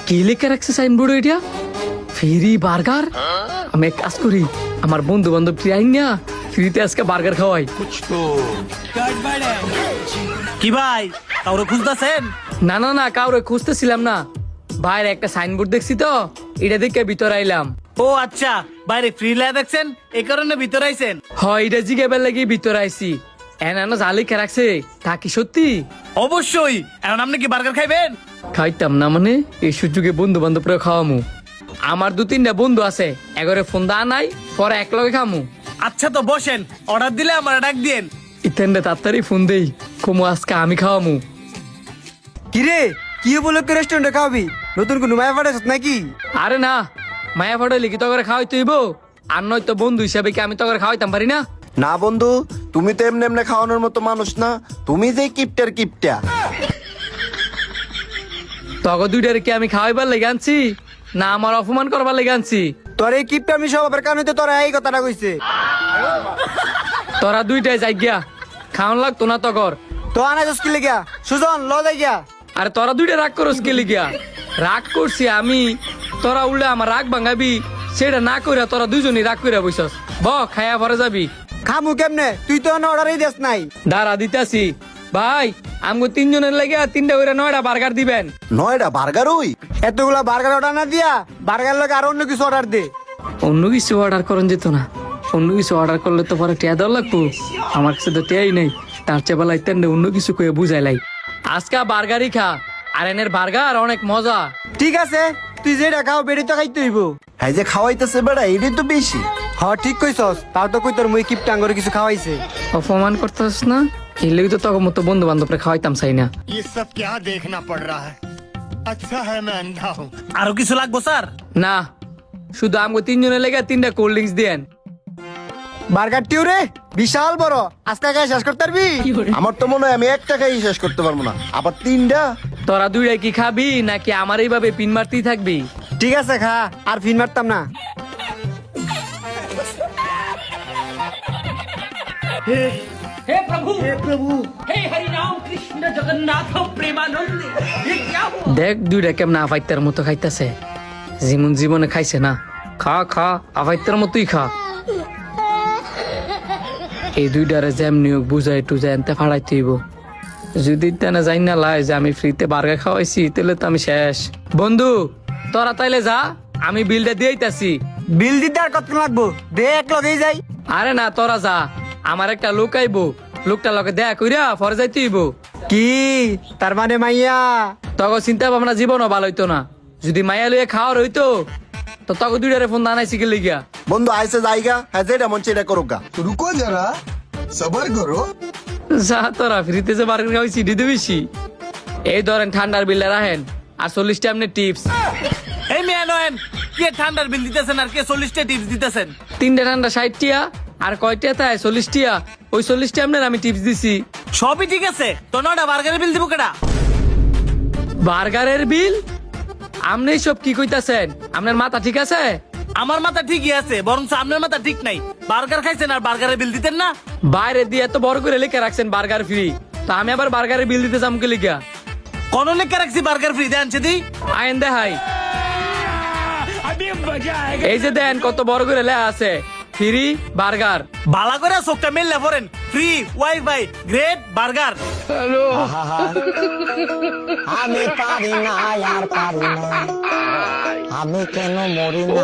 কি লিখে রাখছে সাইনবোর্ড এটা? Free burger. আমি এক কাজ করি, আমার বন্ধু বান্ধব আইন না, ফ্রিতে আজকে বার্গার খাওয়াই। কি ভাই, কাউরে খুঁজতেছেন? না না না, কাউরে খুঁজতেছিলাম না, বাইরে একটা সাইনবোর্ড দেখছি তো, এটা দেখে ভিতরে আইলাম। ও আচ্ছা, বাইরে ফ্রি লা দেখছেন, এই কারণে ভিতরে আইছেন। হয় এটা জিজ্ঞাবার লাগি ভিতরে আইছি। এনানো যা লিখে রাখছে তা কি সত্যি? অবশ্যই। এখন আপনি কি বার্গার খাইবেন? খাইতাম না মানে, এই সুযোগে বন্ধু বান্ধবরা খাওয়ামু। আমার 2-3টা বন্ধু আছে, এগরে ফোন দা নাই, পরে এক লগে খামু। আচ্ছা তো বসেন, অর্ডার দিলে আমার ডাক দিয়েন। ইতেনটা তাড়াতাড়ি ফোন দেই, কমু আজকে আমি খাওয়ামু। কিরে কি উপলক্ষে রেস্টুরেন্টে খাওয়াবি? নতুন কোনো মায়া পাঠাইছ নাকি? আরে না, মায়া ফটাইলে কি তগরে খাওয়াই তুইব? আর নয়তো বন্ধু হিসাবে কি আমি তগরে খাওয়াইতাম পারি না? না বন্ধু, তুমি তো এমনি এমনি খাওয়ানোর মতো মানুষ না, তুমি যে কিপটার কিপটা। তগ দুইটারে কি আমি খাওয়াইবার লেগে আনছি, না আমার অপমান করবার লেগে আনছি? তোর এই কিপটা আমি স্বভাবের কারণে তো তোরা এই কথাটা কইছে। তোরা দুইটাই যাই গিয়া, খাওয়ান লাগতো না তগর। তো আনা যাস কি লেগা? সুজন ল যাই গিয়া। আরে তোরা দুইটা রাগ করস কে লিগিয়া? রাগ করছি আমি, তোরা উল্লে আমার রাগ ভাঙাবি, সেটা না কইরা তোরা দুইজনই রাগ কইরা বইছস। খায়া পরে যাবি। খামু কেমনে? তুই তো অর্ডারই দেস নাই। দাঁড়া দিতাছি ভাই, আমগো 3জনের লেগে 3টা করে 9টা বার্গার দিবেন। 9টা বার্গার? ওই এতগুলা বার্গার অর্ডার না দিয়া বার্গার লগে আর অন্য কিছু অর্ডার দে। অন্য কিছু অর্ডার করেন যেত না? অন্য কিছু অর্ডার করলে তো পরে টিয়া দেওয়া লাগবো, আমার কাছে তো টিয়াই নেই। তার চেয়ে বেলায় তেমনি অন্য কিছু কয়ে বুঝাইলাই। আজকে বার্গারই খা, আর এনের বার্গার অনেক মজা। ঠিক আছে, তুই যেটা খাও বেড়ি তো খাইতে হইব। হ্যাঁ যে খাওয়াইতেছে বেড়া, এটাই তো বেশি। হ ঠিক কইছস, তাও তো কই তোর মুই কিপটা আঙ্গরে কিছু খাওয়াইছে। অপমান করতেছ না? এই লেগে তো তখন মতো বন্ধু বান্ধবরা খাওয়াইতাম চাই না। ये सब क्या देखना पड़ रहा है? अच्छा है मैं अंधा हूँ। আরো কিছু লাগবো স্যার? না, শুধু আমগো 3জনের লেগে 3টা কোল্ড ড্রিঙ্কস দিয়েন। বার্গার টিউ রে বিশাল বড়, আজকে খাই শেষ করতে পারবি? আমার তো মনে হয় আমি একটা খাই শেষ করতে পারবো না, আবার 3টা। তোরা দুইটাই কি খাবি নাকি আমার এইভাবে পিন মারতেই থাকবি? ঠিক আছে খা, আর ফিন মারতাম না। हे प्रभु हे हरि नाम कृष्ण जगन्नाथ प्रेमानंद ये क्या हुआ? দেখ দুইটা কেমন আফাইতার মতো খাইতেছে, যেমন জীবনে খাইছে না। খা খা, আফাইতার মতোই খা। এই দুইটারে যেমনি হোক বুঝাই টুজাই আনতে ফাড়াইতে হইব। যদি তেনা যাই না লাই যে আমি ফ্রিতে বার্গার খাওয়াইছি, তাহলে তো আমি শেষ। বন্ধু তোরা তাইলে যা, আমি বিলটা দিয়েইতাছি। বিল দিতে আর কত লাগবো? দে এক লগেই যাই। আরে না, তোরা যা, আমার একটা লোক আইবো, লোকটা লগে দেখা কইরা পরে যাইতে হইব। কি তার মানে মাইয়া? তখন চিন্তা ভাবনা জীবনও ভালো হইতো না, যদি মাইয়া লইয়া খাওয়ার হইতো তো তখন দুইটারে ফোন দানাইছি গেলে গিয়া। বন্ধু আইসে জায়গা, হ্যাঁ যেটা মন সেটা করুক গা। तो रुको जरा सबर करो। যা তোরা ফ্রিতে যে বার্গার খাওয়াইছি দিতে বেশি। এই ধরেন ঠান্ডার বিলটা রাখেন, আর 40টা এমনি টিপস। এই মেয়ে নয়েন, কে ঠান্ডার বিল দিতেছেন আর কে 40টা টিপস দিতেছেন? 3টা ঠান্ডা 60 টিয়া, আর কয়টা তাই 40 টিয়া। ওই 40টা এমনি আমি টিপস দিছি। সবই ঠিক আছে তো, 9টা বার্গারের বিল দিব কেডা? বার্গারের বিল? আপনি সব কি কইতাছেন? আপনার মাথা ঠিক আছে? আমার মাথা ঠিকই আছে, বরং আপনার মাথা ঠিক নাই। বার্গার খাইছেন আর বার্গারের বিল দিতেন না? বাইরে দিয়ে এত বড় করে লিখে রাখছেন বার্গার ফ্রি, তো আমি আবার বার্গারের বিল দিতে যাম কে লিখা? কোন লেখা রাখছি বার্গার ফ্রি দেন সেদি? আইন দেখাই, এই যে দেন কত বড় করে লেখা আছে ফ্রি বার্গার। ভালো করে চোখটা মেললে পড়েন, ফ্রি ওয়াইফাই গ্রেট বার্গার। আমি পারি না আর পারি না, আমি কেন মরি না।